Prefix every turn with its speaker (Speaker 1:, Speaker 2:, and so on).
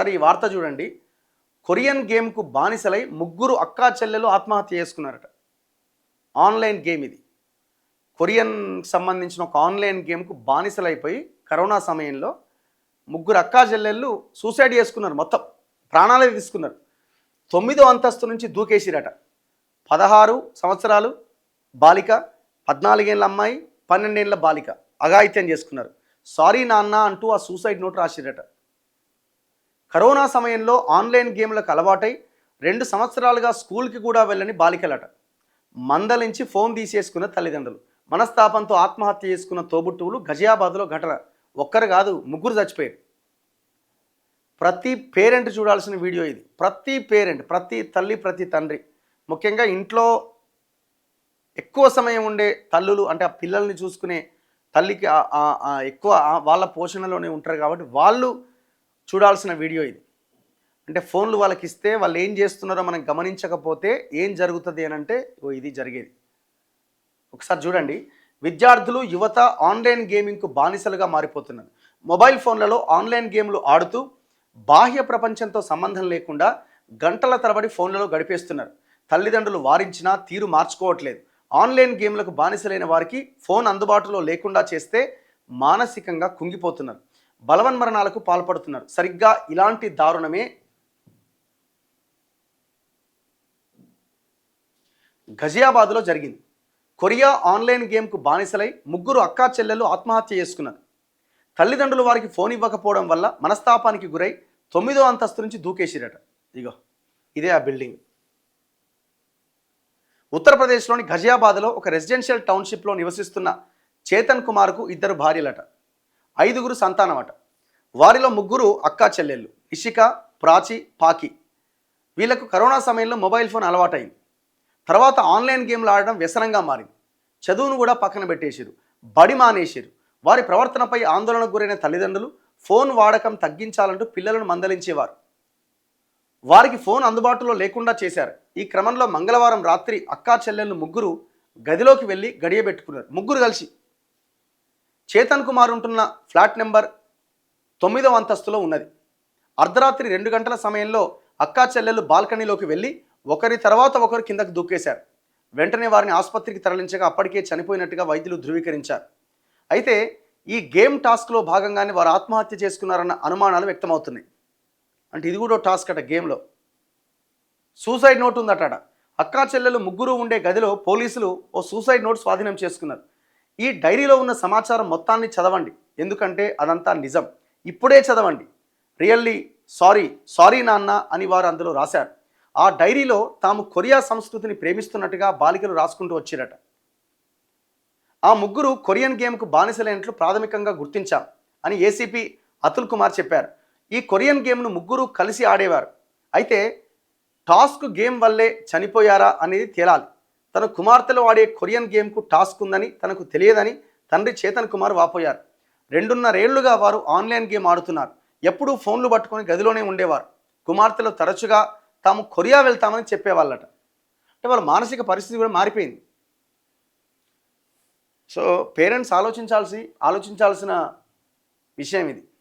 Speaker 1: Sir ఈ వార్త చూడండి. కొరియన్ గేమ్‌కు బానిసలై ముగ్గురు అక్కా చెల్లెలు ఆత్మహత్య చేసుకున్నారట. ఆన్‌లైన్ గేమ్ ఇది. కొరియన్‌కి సంబంధించిన ఒక ఆన్‌లైన్ గేమ్‌కు బానిసలైపోయి కరోనా సమయంలో ముగ్గురు అక్కా చెల్లెళ్ళు సూసైడ్ చేసుకున్నారు మొత్తం. ప్రాణాలే తీసుకున్నారు. 9వ అంతస్తు నుంచి దూకేసిరట. 16 సంవత్సరాలు బాలిక, 14 ఏళ్ల అమ్మాయి, 12 ఏళ్ల బాలిక అఘాయిత్యం చేసుకున్నారు. సారీ నాన్న అంటూ ఆ సూసైడ్ నోట్ రాసిరట. కరోనా సమయంలో ఆన్లైన్ గేమ్లకు అలవాటై 2 సంవత్సరాలుగా స్కూల్కి కూడా వెళ్ళని బాలికలట. మందలించి ఫోన్ తీసేసుకున్న తల్లిదండ్రులు. మనస్తాపంతో ఆత్మహత్య చేసుకున్న తోబుట్టువులు గజియాబాద్లో ఘటన. ఒక్కరు కాదు, ముగ్గురు చచ్చిపోయారు. ప్రతి పేరెంట్ చూడాల్సిన వీడియో ఇది. ప్రతి పేరెంట్, ప్రతి తల్లి, ప్రతి తండ్రి, ముఖ్యంగా ఇంట్లో ఎక్కువ సమయం ఉండే తల్లులు, అంటే ఆ పిల్లల్ని చూసుకునే తల్లికి ఎక్కువ వాళ్ళ పోషణలోనే ఉంటారు కాబట్టి వాళ్ళు చూడాల్సిన వీడియో ఇది. అంటే ఫోన్లు వాళ్ళకి ఇస్తే వాళ్ళు ఏం చేస్తున్నారో మనం గమనించకపోతే ఏం జరుగుతుంది అని అంటే ఇది జరిగేది. ఒకసారి చూడండి. విద్యార్థులు, యువత ఆన్లైన్ గేమింగ్కు బానిసలుగా మారిపోతున్నారు. మొబైల్ ఫోన్లలో ఆన్లైన్ గేమ్లు ఆడుతూ బాహ్య ప్రపంచంతో సంబంధం లేకుండా గంటల తరబడి ఫోన్లలో గడిపేస్తున్నారు. తల్లిదండ్రులు వారించినా తీరు మార్చుకోవట్లేదు. ఆన్లైన్ గేమ్లకు బానిసలైన వారికి ఫోన్ అందుబాటులో లేకుండా చేస్తే మానసికంగా కుంగిపోతున్నారు. బలవన్మరణాలకు పాల్పడుతున్నారు. సరిగ్గా ఇలాంటి దారుణమే గజియాబాద్లో జరిగింది. కొరియా ఆన్లైన్ గేమ్కు బానిసలై ముగ్గురు అక్కా చెల్లెలు ఆత్మహత్య చేసుకున్నారు. తల్లిదండ్రులు వారికి ఫోన్ ఇవ్వకపోవడం వల్ల మనస్తాపానికి గురై 9వ అంతస్తు నుంచి దూకేసిరట. ఇగో ఇదే ఆ బిల్డింగ్. ఉత్తరప్రదేశ్లోని గజియాబాద్లో ఒక రెసిడెన్షియల్ టౌన్షిప్లో నివసిస్తున్న చేతన్ కుమార్కు 2 భార్యలట, 5గురు సంతానమట. వారిలో 3 అక్కా చెల్లెళ్ళు, ఇషిక, ప్రాచి, పాకి. వీళ్లకు కరోనా సమయంలో మొబైల్ ఫోన్ అలవాటైంది. తర్వాత ఆన్లైన్ గేమ్లు ఆడడం వ్యసనంగా మారింది. చదువును కూడా పక్కన పెట్టేసారు, బడి మానేసారు. వారి ప్రవర్తనపై ఆందోళనకు గురైన తల్లిదండ్రులు ఫోన్ వాడకం తగ్గించాలంటూ పిల్లలను మందలించేవారు. వారికి ఫోన్ అందుబాటులో లేకుండా చేశారు. ఈ క్రమంలో మంగళవారం రాత్రి అక్కా చెల్లెళ్ళు 3 గదిలోకి వెళ్ళి గడియబెట్టుకున్నారు. 3 కలిసి. చేతన్ కుమార్ ఉంటున్న ఫ్లాట్ నెంబర్ 9వ అంతస్తులో ఉన్నది. అర్ధరాత్రి 2 గంటల సమయంలో అక్కా చెల్లెళ్ళు బాల్కనీలోకి వెళ్ళి ఒకరి తర్వాత ఒకరు కిందకు దూకేశారు. వెంటనే వారిని ఆసుపత్రికి తరలించగా అప్పటికే చనిపోయినట్టుగా వైద్యులు ధృవీకరించారు. అయితే ఈ గేమ్ టాస్క్లో భాగంగానే వారు ఆత్మహత్య చేసుకున్నారన్న అనుమానాలు వ్యక్తమవుతున్నాయి. అంటే ఇది కూడా టాస్క్ అట. గేమ్లో సూసైడ్ నోట్ ఉందట. అక్కా చెల్లెలు 3 ఉండే గదిలో పోలీసులు ఓ సూసైడ్ నోట్ స్వాధీనం చేసుకున్నారు. ఈ డైరీలో ఉన్న సమాచారం మొత్తాన్ని చదవండి, ఎందుకంటే అదంతా నిజం. ఇప్పుడే చదవండి. రియల్లీ సారీ నాన్న అని వారు అందులో రాశారు. ఆ డైరీలో తాము కొరియా సంస్కృతిని ప్రేమిస్తున్నట్టుగా బాలికలు రాసుకుంటూ వచ్చిరట. ఆ 3 కొరియన్ గేమ్కు బానిసలైనట్లు ప్రాథమికంగా గుర్తించాం అని ఏసీపీ అతుల్ కుమార్ చెప్పారు. ఈ కొరియన్ గేమ్ను 3 కలిసి ఆడేవారు. అయితే టాస్క్ గేమ్ వల్లే చనిపోయారా అనేది తేలాలి. తన కుమార్తెలో ఆడే కొరియన్ గేమ్కు టాస్క్ ఉందని తనకు తెలియదని తండ్రి చేతన్ కుమార్ వాపోయారు. 2.5 ఏళ్లుగా వారు ఆన్లైన్ గేమ్ ఆడుతున్నారు. ఎప్పుడూ ఫోన్లు పట్టుకొని గదిలోనే ఉండేవారు. కుమార్తెలు తరచుగా తాము కొరియా వెళ్తామని చెప్పేవాళ్ళట. అంటే వాళ్ళ మానసిక పరిస్థితి కూడా మారిపోయింది. సో పేరెంట్స్ ఆలోచించాల్సిన విషయం ఇది.